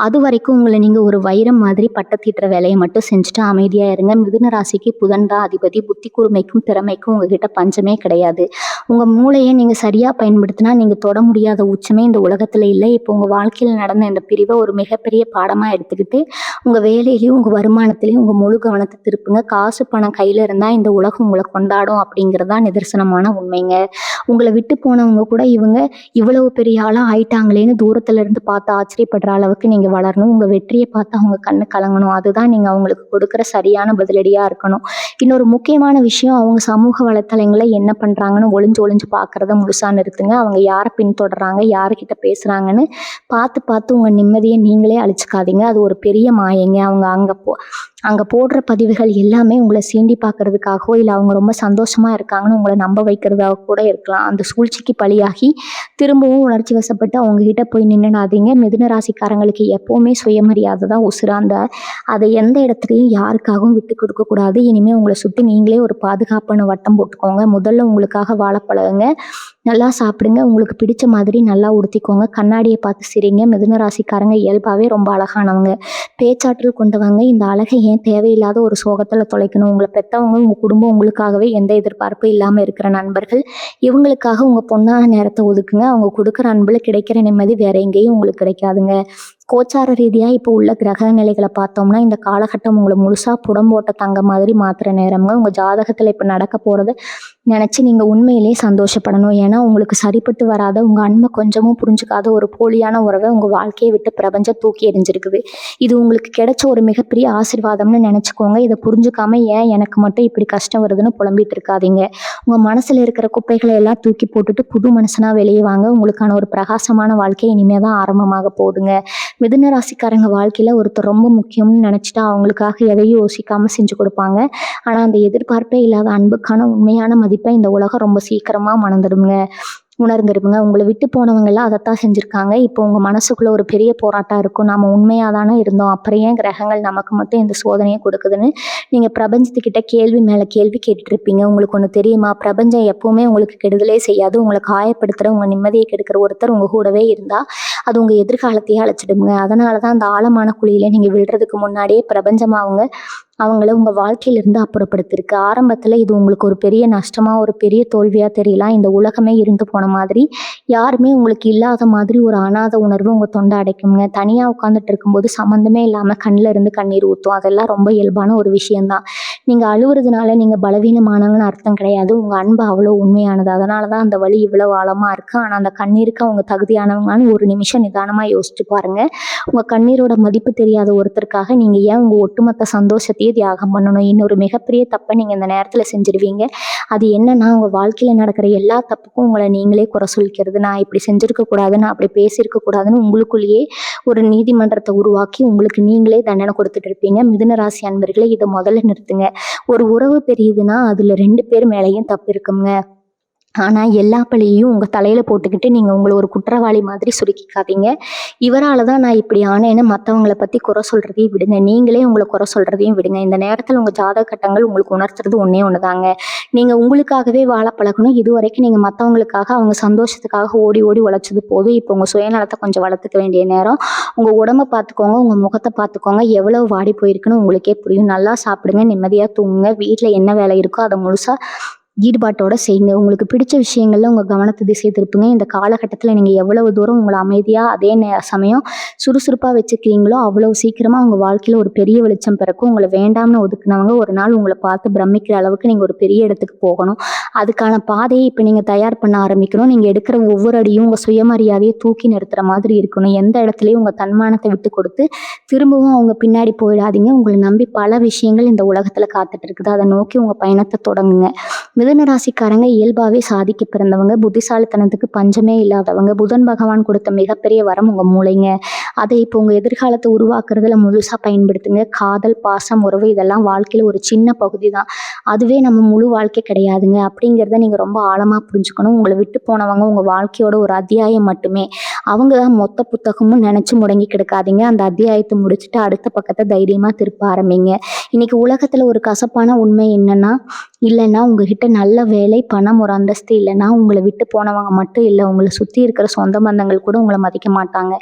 அது வரைக்கும் உங்களை நீங்கள் ஒரு வைரம் மாதிரி பட்டத்தீட்டுற வேலையை மட்டும் செஞ்சுட்டு அமைதியாக இருங்க. மிதுன ராசிக்கு புதன் தான் அதிபதி. புத்தி கூர்மைக்கும் திறமைக்கும் உங்ககிட்ட பஞ்சமே கிடையாது. உங்கள் மூளையை நீங்கள் சரியாக பயன்படுத்தினா நீங்கள் தொட முடியாத உச்சமே இந்த உலகத்தில் இல்லை. இப்போ உங்கள் வாழ்க்கையில் நடந்த இந்த பிரிவை ஒரு மிகப்பெரிய பாடமாக எடுத்துக்கிட்டு உங்கள் வேலையிலையும் உங்கள் வருமானத்திலையும் உங்கள் முழு கவனத்தை திருப்புங்க. காசு பணம் கையில் இருந்தால் இந்த உலகம் உங்களை கொண்டாடும் அப்படிங்கிறது தான் நிதர்சனமான உண்மைங்க. உங்களை விட்டு போனவங்க கூட இவங்க இவ்வளவு பெரிய ஆளாக ஆயிட்டாங்களேன்னு தூரத்துல இருந்து பார்த்து ஆச்சரியப்படுற அளவுக்கு நீங்கள் வளரணும். உங்கள் வெற்றியை பார்த்து அவங்க கண்ணு கலங்கணும். அதுதான் நீங்கள் அவங்களுக்கு கொடுக்குற சரியான பதிலடியாக இருக்கணும். இன்னொரு முக்கியமான விஷயம், அவங்க சமூக வலைத்தளங்களை என்ன பண்ணுறாங்கன்னு ஒளிஞ்சு ஒளிஞ்சு பார்க்குறத முழுசாக நிறுத்துங்க. அவங்க யாரை பின்தொடர்றாங்க, யாருக்கிட்ட பேசுகிறாங்கன்னு பார்த்து பார்த்து உங்கள் நிம்மதியை நீங்களே அழிச்சுக்காதீங்க. அது ஒரு பெரிய மாயங்க. அவங்க அங்கே போடுற பதிவுகள் எல்லாமே உங்களை சீண்டி பார்க்கறதுக்காகவோ இல்லை அவங்க ரொம்ப சந்தோஷமாக இருக்காங்கன்னு உங்களை நம்ப வைக்கிறதாக கூட இருக்கலாம். அந்த சூழ்ச்சிக்கு பலியாகி திரும்பவும் உணர்ச்சி வசப்பட்டு அவங்ககிட்ட போய் நின்றுடாதீங்க. மிதுன ராசிக்காரங்களுக்கு எப்போவுமே சுயமரியாதை தான் உசுராந்த. அதை எந்த இடத்துலையும் யாருக்காகவும் விட்டு கொடுக்கக்கூடாது. இனிமேல் உங்களை சுற்றி நீங்களே ஒரு பாதுகாப்பான வட்டம் போட்டுக்கோங்க. முதல்ல உங்களுக்காக வாழ பழகுங்க. நல்லா சாப்பிடுங்க. உங்களுக்கு பிடிச்ச மாதிரி நல்லா உடுத்திக்கோங்க. கண்ணாடியை பார்த்து சிரிங்க. மிதுன ராசிக்காரங்க இயல்பாகவே ரொம்ப அழகானவங்க, பேச்சாற்றல் கொண்டவங்க. இந்த அழகை ஏன் தேவையில்லாத ஒரு சோகத்தில் தொலைக்கணும்? உங்களை பெற்றவங்க, உங்கள் குடும்பம், உங்களுக்காகவே எந்த எதிர்பார்ப்பும் இல்லாமல் இருக்கிற நண்பர்கள், இவங்களுக்காக உங்கள் பொண்ணான நேரத்தை ஒதுக்குங்க. அவங்க கொடுக்குற அன்பில் கிடைக்கிற நிம்மதி வேற எங்கேயும் உங்களுக்கு கிடைக்காதுங்க. கோச்சார ரீதியாக இப்போ உள்ள கிரக நிலைகளை பார்த்தோம்னா இந்த காலகட்டம் உங்களை முழுசாக புடம்போட்ட தங்க மாதிரி மாற்றுற நேரங்க. உங்கள் ஜாதகத்தில் இப்போ நடக்க போகிறத நினச்சி நீங்கள் உண்மையிலேயே சந்தோஷப்படணும். ஏன்னா உங்களுக்கு சரிப்பட்டு வராத, உங்கள் அன்பை கொஞ்சமும் புரிஞ்சுக்காத ஒரு போலியான உறவை உங்கள் வாழ்க்கையை விட்டு பிரபஞ்சம் தூக்கி எறிஞ்சிருக்குது. இது உங்களுக்கு கிடைச்ச ஒரு மிகப்பெரிய ஆசீர்வாதம்னு நினச்சிக்கோங்க. இதை புரிஞ்சுக்காம ஏன் எனக்கு மட்டும் இப்படி கஷ்டம் வருதுன்னு புலம்பிட்டு இருக்காதீங்க. உங்கள் மனசில் இருக்கிற குப்பைகளை எல்லாம் தூக்கி போட்டுட்டு புது மனுஷனாக வெளியே வாங்க. உங்களுக்கான ஒரு பிரகாசமான வாழ்க்கை இனிமேல் தான் ஆரம்பமாக போகுதுங்க. மிதுன ராசிக்காரங்க வாழ்க்கையில் ஒருத்தர் ரொம்ப முக்கியம்னு நினச்சிட்டா அவங்களுக்காக எதையும் யோசிக்காமல் செஞ்சு கொடுப்பாங்க. ஆனால் அந்த எதிர்பார்ப்பே இல்லாத அன்புக்கான உண்மையான மதிப்பை இந்த உலகம் ரொம்ப சீக்கிரமாக உணர்ந்துருங்க. உங்களை விட்டு போனவங்கெல்லாம் அதைத்தான் செஞ்சுருக்காங்க. இப்போ உங்கள் மனசுக்குள்ளே ஒரு பெரிய போராட்டம் இருக்கும். நாம் உண்மையாக தானே இருந்தோம், அப்புறம் ஏன் கிரகங்கள் நமக்கு மட்டும் இந்த சோதனையை கொடுக்குதுன்னு நீங்கள் பிரபஞ்சத்துக்கிட்ட கேள்வி மேலே கேள்வி கேட்டுட்ருப்பீங்க. உங்களுக்கு ஒன்று தெரியுமா? பிரபஞ்சம் எப்போவுமே உங்களுக்கு கெடுதலே செய்யாது. உங்களை காயப்படுத்துகிற, உங்கள் நிம்மதியை கெடுக்கிற ஒருத்தர் உங்கள் கூடவே இருந்தால் அது உங்கள் எதிர்காலத்தையே அழைச்சிடுங்க. அதனால தான் அந்த ஆழமான குழியில் நீங்கள் விழுறதுக்கு முன்னாடியே பிரபஞ்சம் அவங்கள உங்கள் வாழ்க்கையிலிருந்து அப்புறப்படுத்திருக்கு. ஆரம்பத்தில் இது உங்களுக்கு ஒரு பெரிய நஷ்டமாக, ஒரு பெரிய தோல்வியாக தெரியலாம். இந்த உலகமே இருந்து போன மாதிரி, யாருமே உங்களுக்கு இல்லாத மாதிரி ஒரு அனாத உணர்வு உங்கள் தொண்டை அடைக்குங்க. தனியாக உட்காந்துட்டு இருக்கும்போது சம்மந்தமே இல்லாமல் கண்ணில் இருந்து கண்ணீர் ஊற்றும். அதெல்லாம் ரொம்ப இயல்பான ஒரு விஷயந்தான். நீங்கள் அழுவுறதுனால நீங்கள் பலவீனமானவங்கன்னு அர்த்தம் கிடையாது. உங்கள் அன்பு அவ்வளோ உண்மையானது. அதனால தான் அந்த வலி இவ்வளோ ஆழமாக இருக்குது. ஆனால் அந்த கண்ணீருக்கு அவங்க தகுதியானவங்கன்னு ஒரு நிமிஷம் நிதானமாக யோசிச்சு பாருங்கள். உங்கள் கண்ணீரோட மதிப்பு தெரியாத ஒருத்தருக்காக நீங்கள் ஏன் உங்கள் ஒட்டுமொத்த சந்தோஷத்தையே தியாகம் பண்ணணும்? இன்னொரு மிகப்பெரிய தப்பை நீங்கள் இந்த நேரத்தில் செஞ்சிருவீங்க. அது என்னன்னா, உங்கள் வாழ்க்கையில் நடக்கிற எல்லா தப்புக்கும் உங்களை நீங்களே குறை சொல்லிக்கிறது. நான் இப்படி செஞ்சுருக்க கூடாது, நான் அப்படி பேசியிருக்க கூடாதுன்னு உங்களுக்குள்ளேயே ஒரு நீதிமன்றத்தை உருவாக்கி உங்களுக்கு நீங்களே தண்டனை கொடுத்துட்டு இருப்பீங்க. மிதுன ராசி அன்பர்களே, இதை முதல்ல நிறுத்துங்க. ஒரு உறவு பெரியுதுன்னா அதில் 2 பேர் மேலேயும் தப்பு இருக்குங்க. ஆனால் எல்லா பழியையும் உங்கள் தலையில் போட்டுக்கிட்டு நீங்கள் உங்களை ஒரு குற்றவாளி மாதிரி சுருக்கிக்காதீங்க. இவரால் தான் நான் இப்படி ஆனேன்னு மற்றவங்களை பற்றி குறை சொல்கிறதையும் விடுங்க. நீங்களே உங்களை குறை சொல்கிறதையும் விடுங்க. இந்த நேரத்தில் உங்கள் ஜாதக கட்டங்கள் உங்களுக்கு உணர்த்துறது ஒன்று தாங்க. நீங்கள் உங்களுக்காகவே வாழ பழகணும். இது வரைக்கும் நீங்கள் மற்றவங்களுக்காக, அவங்க சந்தோஷத்துக்காக ஓடி ஓடி உழைச்சது போதும். இப்போ உங்கள் சுயநலத்தை கொஞ்சம் வளர்த்துக்க வேண்டிய நேரம். உங்கள் உடம்பை பார்த்துக்கோங்க, உங்கள் முகத்தை பார்த்துக்கோங்க. எவ்வளோ வாடி போயிருக்குன்னு உங்களுக்கே புரியும். நல்லா சாப்பிடுங்க, நிம்மதியாக தூங்குங்க. வீட்டில் என்ன வேலை இருக்கோ அதை முழுசாக ஈடுபாட்டோட செய்யுங்க. உங்களுக்கு பிடிச்ச விஷயங்கள்ல உங்கள் கவனத்தை திசை திருப்புங்க. இந்த காலகட்டத்தில் நீங்கள் எவ்வளவு தூரம் உங்களை அமைதியாக அதே சமயம் சுறுசுறுப்பாக வச்சுக்கிறீங்களோ அவ்வளோ சீக்கிரமாக உங்கள் வாழ்க்கையில் ஒரு பெரிய வெளிச்சம் பிறக்கும். உங்களை வேண்டாம்னு ஒதுக்குனவங்க ஒரு நாள் உங்களை பார்த்து பிரமிக்கிற அளவுக்கு நீங்கள் ஒரு பெரிய இடத்துக்கு போகணும். அதுக்கான பாதையை இப்போ நீங்கள் தயார் பண்ண ஆரம்பிக்கணும். நீங்கள் எடுக்கிற ஒவ்வொரு அடியும் உங்கள் சுயமரியாதையை தூக்கி நிறுத்துகிற மாதிரி இருக்கணும். எந்த இடத்துலையும் உங்கள் தன்மானத்தை விட்டு கொடுத்து திரும்பவும் அவங்க பின்னாடி போயிடாதீங்க. உங்களை நம்பி பல விஷயங்கள் இந்த உலகத்தில் காத்துட்டு இருக்குது. அதை நோக்கி உங்கள் பயணத்தை தொடங்குங்க. மிதுன ராசிக்காரங்க இயல்பாகவே சாதிக்க பிறந்தவங்க, புத்திசாலித்தனத்துக்கு பஞ்சமே இல்லாதவங்க. புதன் பகவான் கொடுத்த மிகப்பெரிய வரம் உங்கள் மூளைங்க. அதை இப்போ உங்கள் எதிர்காலத்தை உருவாக்குறதுல முழுசாக பயன்படுத்துங்க. காதல், பாசம், உறவு இதெல்லாம் வாழ்க்கையில் ஒரு சின்ன பகுதி தான். அதுவே நம்ம முழு வாழ்க்கை கிடையாதுங்க. அப்படிங்கிறத நீங்கள் ரொம்ப ஆழமாக புரிஞ்சுக்கணும். உங்களை விட்டு போனவங்க உங்கள் வாழ்க்கையோட ஒரு அத்தியாயம் மட்டுமே. அவங்க தான் மொத்த புத்தகமும் நினச்சி முடங்கி கிடக்காதீங்க. அந்த அத்தியாயத்தை முடிச்சுட்டு அடுத்த பக்கத்தை தைரியமாக திருப்ப ஆரம்பிங்க. இன்னைக்கு உலகத்தில் ஒரு கசப்பான உண்மை இல்லைன்னா உங்ககிட்ட நல்ல வேலை, பணம், ஒரு அந்தஸ்து இல்லைன்னா உங்களை விட்டு போனவங்க மட்டும் இல்லை, உங்களை சுற்றி இருக்கிற சொந்த பந்தங்கள் கூட உங்களை மதிக்க மாட்டாங்க.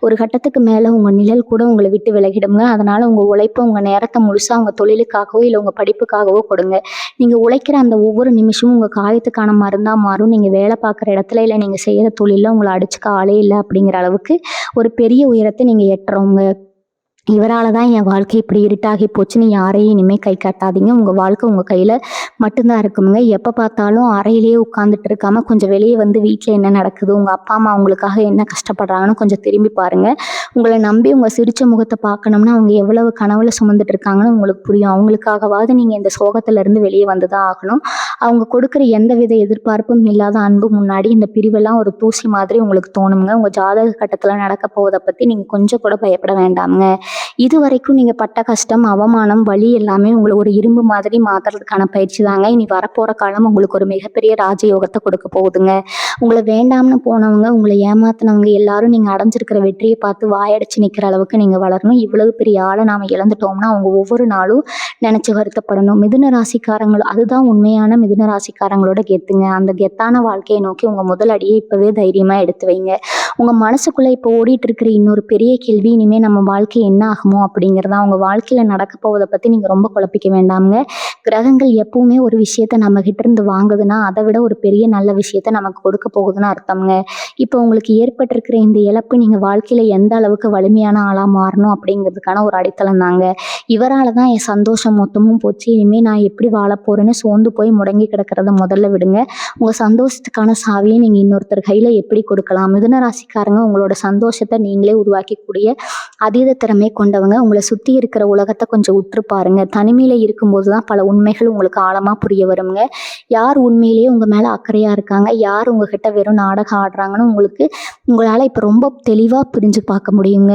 ஒரு கட்டத்துக்கு மேலே உங்கள் நிழல் கூட உங்களை விட்டு விலகிடுங்க. அதனால் உங்கள் உழைப்பை உங்கள் நேரத்தை முழுசாக உங்கள் தொழிலுக்காகவோ இல்லை உங்கள் படிப்புக்காகவோ கொடுங்க. நீங்கள் உழைக்கிற அந்த ஒவ்வொரு நிமிஷமும் உங்கள் காயத்துக்கான மருந்தாக மாறும். நீங்கள் வேலை பார்க்குற இடத்துல இல்லை நீங்கள் செய்கிற தொழிலில் உங்களை அடிச்சுக்க ஆளே இல்லை அப்படிங்கிற அளவுக்கு ஒரு பெரிய உயரத்தை நீங்கள் எட்டுறவங்க. இவரால் தான் என் வாழ்க்கை இப்படி இருட்டாகி போச்சுன்னு யாரையும் இனிமேல் கை காட்டாதீங்க. உங்கள் வாழ்க்கை உங்கள் கையில் மட்டும்தான் இருக்குமுங்க. எப்போ பார்த்தாலும் அறையிலேயே உட்காந்துட்டு இருக்காமல் கொஞ்சம் வெளியே வந்து வீட்டில் என்ன நடக்குது, உங்கள் அப்பா அம்மா அவங்களுக்காக என்ன கஷ்டப்படுறாங்கன்னு கொஞ்சம் திரும்பி பாருங்கள். உங்களை நம்பி உங்கள் சிரித்த முகத்தை பார்க்கணும்னா அவங்க எவ்வளவு கனவுல சுமந்துட்டு இருக்காங்கன்னு உங்களுக்கு புரியும். அவங்களுக்காகவாவது நீங்கள் இந்த சோகத்திலேருந்து வெளியே வந்து தான் ஆகணும். அவங்க கொடுக்குற எந்த வித எதிர்பார்ப்பும் இல்லாத அன்பு முன்னாடி இந்த பிரிவெல்லாம் ஒரு தூசி மாதிரி உங்களுக்கு தோணுங்க. உங்கள் ஜாதக கட்டத்தில் நடக்க போவதை பற்றி நீங்கள் கொஞ்சம் கூட பயப்பட வேண்டாமுங்க. இது வரைக்கும் நீங்கள் பட்ட கஷ்டம், அவமானம், வலி எல்லாமே உங்களை ஒரு இரும்பு மாதிரி மாற்றுறதுக்கான பயிற்சி தாங்க. இனி வரப்போகிற காலம் உங்களுக்கு ஒரு மிகப்பெரிய ராஜயோகத்தை கொடுக்க போகுதுங்க. உங்களை வேண்டாம்னு போனவங்க, உங்களை ஏமாத்தினவங்க எல்லாரும் நீங்கள் அடைஞ்சிருக்கிற வெற்றியை பார்த்து வாயடைச்சு நிற்கிற அளவுக்கு நீங்கள் வளரணும். இவ்வளவு பெரிய ஆளை நாம் இழந்துட்டோம்னா அவங்க ஒவ்வொரு நாளும் நினச்சி வருத்தப்படணும். மிதுன ராசிக்காரங்களும் அதுதான் உண்மையான மிதுன ராசிக்காரங்களோட கெத்துங்க. அந்த கெத்தான வாழ்க்கையை நோக்கி உங்கள் முதல் அடியை இப்போவே தைரியமாக எடுத்து வைங்க. உங்கள் மனசுக்குள்ளே இப்போ ஓடிட்டு இருக்கிற இன்னொரு பெரிய கேள்வி, இனிமேல் நம்ம வாழ்க்கை என்ன ஆகுமோ அப்படிங்கிறதா. உங்கள் வாழ்க்கையில் நடக்க போவதை பற்றி நீங்கள் ரொம்ப குழப்பிக்க வேண்டாமுங்க. கிரகங்கள் எப்பவுமே ஒரு விஷயத்த நம்மகிட்ட இருந்து வாங்குதுன்னா அதை விட ஒரு பெரிய நல்ல விஷயத்த நமக்கு கொடுக்க போகுதுன்னு அர்த்தம்ங்க. இப்போ உங்களுக்கு ஏற்பட்டிருக்கிற இந்த இழப்பு நீங்கள் வாழ்க்கையில் எந்த அளவுக்கு வலிமையான ஆளாக மாறணும் அப்படிங்கிறதுக்கான ஒரு அடித்தளம் தாங்க. இவரால் தான் என் சந்தோஷம் மொத்தமும் போச்சு, இனிமேல் நான் எப்படி வாழ போகிறேன்னு சோர்ந்து போய் முடங்கி கிடக்கிறத முதல்ல விடுங்க. உங்கள் சந்தோஷத்துக்கான சாவியை நீங்கள் இன்னொருத்தர் கையில் எப்படி கொடுக்கலாம்? மிதுன ராசிக்காரங்க உங்களோட சந்தோஷத்தை நீங்களே உருவாக்கக்கூடிய அதீத திறமை கொண்டவங்க. உங்களை சுற்றி இருக்கிற உலகத்தை கொஞ்சம் உற்று பாருங்க. தனிமையில் இருக்கும்போது தான் பல உண்மைகள் உங்களுக்கு ஆழமாக புரிய வருங்க. யார் உண்மையிலேயே உங்கள் மேலே அக்கறையாக இருக்காங்க, யார் உங்ககிட்ட வெறும் நாடகம் ஆடுறாங்கன்னு உங்களால் இப்போ ரொம்ப தெளிவாக புரிஞ்சு பார்க்க முடியுங்க.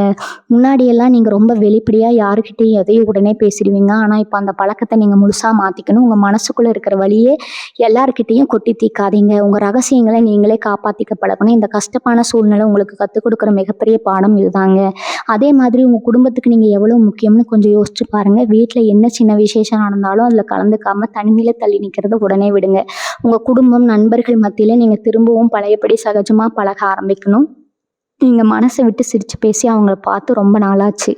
முன்னாடியெல்லாம் நீங்கள் ரொம்ப வெளிப்படையாக யாருக்கிட்டையும் எதையும் உடனே பேசிடுவீங்க. ஆனால் இப்போ அந்த பழக்கத்தை நீங்கள் முழுசாக மாற்றிக்கணும். உங்கள் மனசுக்குள்ளே இருக்கிற வழியே எல்லாருக்கிட்டையும் கொட்டி தீக்காதீங்க. உங்கள் ரகசியங்களை நீங்களே காப்பாற்றிக்க பழகணும். இந்த கஷ்டமான சூழ்நிலை உங்களுக்கு கற்றுக் கொடுக்குற மிகப்பெரிய பாடம் இதுதாங்க. அதே மாதிரி உங்கள் குடும்பத்துக்கு நீங்கள் எவ்வளோ முக்கியம்னு கொஞ்சம் யோசிச்சு பாருங்கள். வீட்டில் என்ன சின்ன விசேஷம் நடந்தாலும் அதில் கலந்துக்காமல் தனிமையில் தள்ளி நிற்கிறத உடனே விடுங்க. உங்கள் குடும்பம், நண்பர்கள் மத்தியில் நீங்கள் திரும்பவும் பழையபடி சகஜமாக பழக ஆரம்பிக்கணும். நீங்கள் மனசை விட்டு சிரித்து பேசி அவங்கள பார்த்து ரொம்ப நாளாச்சு.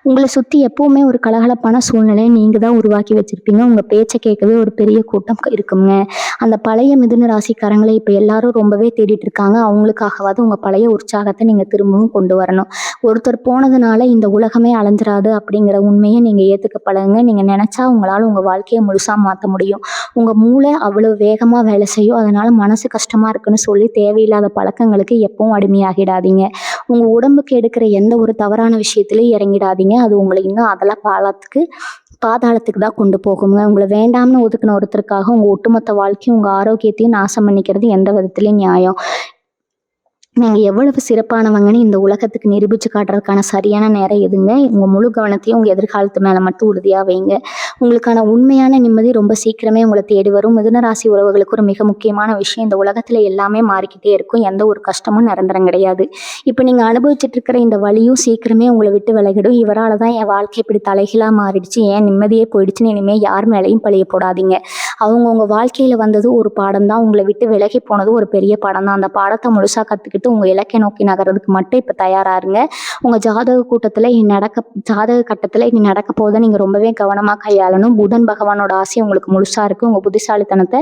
உங்களை சுற்றி எப்போவுமே ஒரு கலகலப்பான சூழ்நிலையை நீங்கள் தான் உருவாக்கி வச்சுருப்பீங்க. உங்கள் பேச்சை கேட்கவே ஒரு பெரிய கூட்டம் இருக்குங்க. அந்த பழைய மிதுன ராசிக்காரங்களை இப்போ எல்லாரும் ரொம்பவே தேடிட்டு இருக்காங்க. அவங்களுக்காகவாது உங்கள் பழைய உற்சாகத்தை நீங்கள் திரும்பவும் கொண்டு வரணும். ஒருத்தர் போனதுனால இந்த உலகமே அலைஞ்சிராது அப்படிங்கிற உண்மையை நீங்கள் ஏற்றுக்க பழகுங்க. நீங்கள் நினச்சா உங்களால் உங்கள் வாழ்க்கையை முழுசாக மாற்ற முடியும். உங்கள் மூளை அவ்வளோ வேகமாக வேலை செய்யும். அதனால் மனசு கஷ்டமாக இருக்குன்னு சொல்லி தேவையில்லாத பழக்கங்களுக்கு எப்பவும் அடிமையாகிடாதீங்க. உங்கள் உடம்புக்கு எடுக்கிற எந்த ஒரு தவறான விஷயத்துலையும் இறங்கிடாதீங்க. அது உங்களை இன்னும் அதெல்லாம் பாதாளத்துக்கு தான் கொண்டு போகுங்க. உங்களை வேண்டாம்னு ஒதுக்கின ஒருத்தருக்காக உங்கள் ஒட்டுமொத்த வாழ்க்கையும் உங்கள் ஆரோக்கியத்தையும் நாசம் பண்ணிக்கிறது எந்த விதத்துலையும் நியாயம்? நீங்கள் எவ்வளவு சிறப்பானவங்கன்னு இந்த உலகத்துக்கு நிரூபித்து காட்டுறதுக்கான சரியான நேரம் எதுங்க? உங்கள் முழு கவனத்தையும் உங்கள் எதிர்காலத்து மேலே மட்டும் உறுதியாக வைங்க. உங்களுக்கான உண்மையான நிம்மதி ரொம்ப சீக்கிரமே உங்களை தேடி வரும். மிதுனராசி உறவுகளுக்கு ஒரு மிக முக்கியமான விஷயம், இந்த உலகத்தில் எல்லாமே மாறிக்கிட்டே இருக்கும். எந்த ஒரு கஷ்டமும் நிரந்தரம் கிடையாது. இப்போ நீங்கள் அனுபவிச்சுட்டு இருக்கிற இந்த வலியும் சீக்கிரமே உங்களை விட்டு விலகிடும். இவரால் தான் என் வாழ்க்கை இப்படி தலைகீழாக மாறிடுச்சு, ஏன் நிம்மதியே போயிடுச்சுன்னு இனிமேல் யார் மேலேயும் பழிய போடாதீங்க. உங்கள் வாழ்க்கையில் வந்தது ஒரு பாடம் தான், உங்களை விட்டு விலகி போனது ஒரு பெரிய பாடம் தான். அந்த பாடத்தை முழுசாக கற்றுக்கிட்டு உங்கள் இலக்கை நோக்கி நகர்றதுக்கு மட்டும் இப்போ தயாராருங்க. உங்கள் ஜாதக கட்டத்தில் இனி நடக்க போதை நீங்கள் ரொம்பவே கவனமாக கையாளணும். புதன் பகவானோட ஆசை உங்களுக்கு முழுசாக இருக்குது. உங்கள் புத்திசாலித்தனத்தை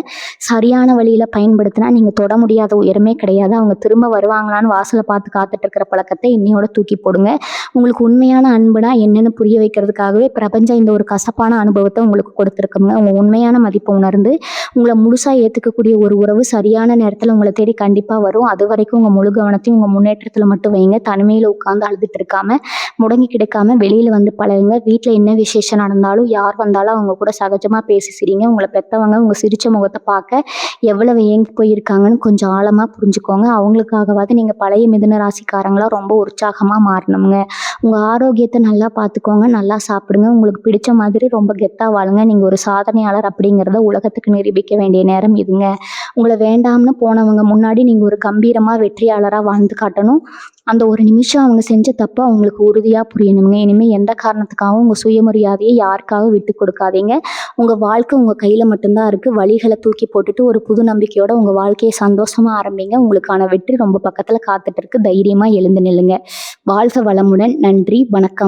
சரியான வழியில் பயன்படுத்தினா நீங்கள் தொட முடியாத உயரமே கிடையாது. அவங்க திரும்ப வருவாங்களான்னு வாசலை பார்த்து காத்துட்டு இருக்கிற பழக்கத்தை இன்னையோட தூக்கி போடுங்க. உங்களுக்கு உண்மையான அன்புனா என்னென்னு புரிய வைக்கிறதுக்காகவே பிரபஞ்சம் இந்த ஒரு கசப்பான அனுபவத்தை உங்களுக்கு கொடுத்துருக்குங்க. உங்கள் உண்மையான மதிப்பை உணர்ந்து உங்களை முழுசாக ஏற்றுக்கக்கூடிய ஒரு உறவு சரியான நேரத்தில் உங்களை தேடி கண்டிப்பாக வரும். அது வரைக்கும் உங்கள் முழு கவனத்தையும் உங்கள் முன்னேற்றத்தில் மட்டும் வைங்க. தனிமையில் உட்காந்து அழுதுட்டு இருக்காம, முடங்கி கிடைக்காம வெளியில் வந்து பழகுங்க. வீட்டில் என்ன விசேஷம் நடந்தாலும் யார் வந்தாலும் அவங்க கூட சகஜமாக பேசி சிரிங்க. உங்களை பெற்றவங்க உங்கள் சிரிச்ச முகத்தை பார்க்க எவ்வளவு ஏங்கி போயிருக்காங்கன்னு கொஞ்சம் ஆழமாக புரிஞ்சுக்கோங்க. அவங்களுக்காகவாது நீங்கள் பழைய மிதுன ராசிக்காரங்களாக ரொம்ப உற்சாகமாக மாறணுங்க. உங்கள் ஆரோக்கியத்தை நல்லா பார்த்துக்கோங்க, நல்லா சாப்பிடுங்க, உங்களுக்கு பிடிச்ச மாதிரி ரொம்ப கெத்தாக வாழுங்க. நீங்கள் ஒரு சாதனையாளர் அப்படிங்கிறத உலகத்துக்கு நிரூபிக்க வேண்டிய நேரம் இதுங்க. உங்களை வேண்டாம்னு போனவங்க முன்னாடி நீங்கள் ஒரு கம்பீரமாக வெற்றியாளராக வாழ்ந்து காட்டணும். அந்த ஒரு நிமிஷம் அவங்க செஞ்ச தப்பு அவங்களுக்கு உறுதியாக புரியணுங்க. இனிமேல் எந்த காரணத்துக்காகவும் உங்கள் சுயமரியாதையை யாருக்காகவும் விட்டு கொடுக்காதீங்க. உங்கள் வாழ்க்கை உங்கள் கையில் மட்டும்தான் இருக்குது. வலிகளை தூக்கி போட்டுட்டு ஒரு புது நம்பிக்கையோட உங்கள் வாழ்க்கையை சந்தோஷமாக ஆரம்பிங்க. உங்களுக்கான வெற்றி ரொம்ப பக்கத்தில் காத்துட்டு இருக்கு. தைரியமாக எழுந்து நில்லுங்க. வாழ்க வளமுடன். நன்றி. வணக்கம்.